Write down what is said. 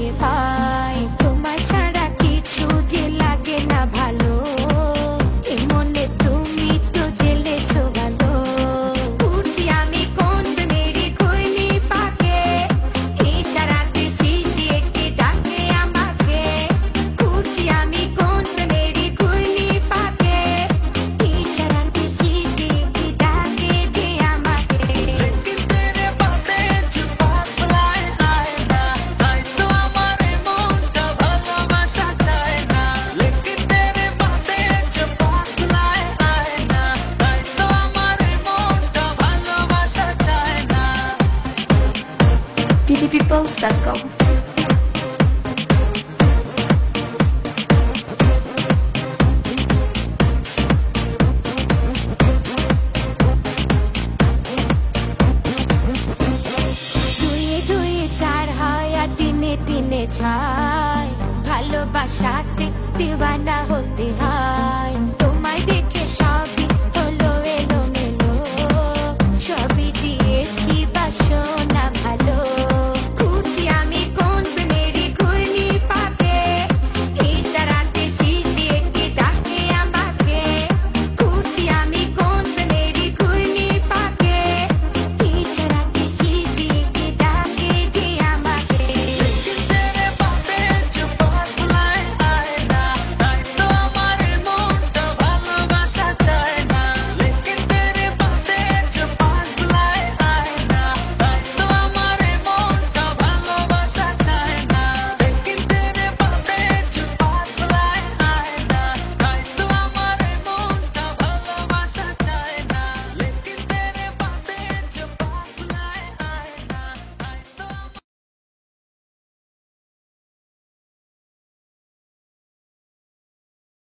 খুঁজে পাই, তোমার ছাড়া কিছু যে লাগে না ভালো, এ মনে তুমি তো জেলেছো ভালো। ঘুরছি আমি কোন মেরি ঘূর্ণি পাকে, ইশারাতে শিশি একটি ডাকে আমাকে। ঘুরছি আমি কোন মেরি ঘূর্ণি পাকে, ইশারাতে শিশি একটি ডাকে যে আমাকে। beautypeoples.com দুয়ে দুয়ে চার হয় আর তিনে তিনে ছয়, ভালোবাসাতে দিওয়ানা হতে হয়।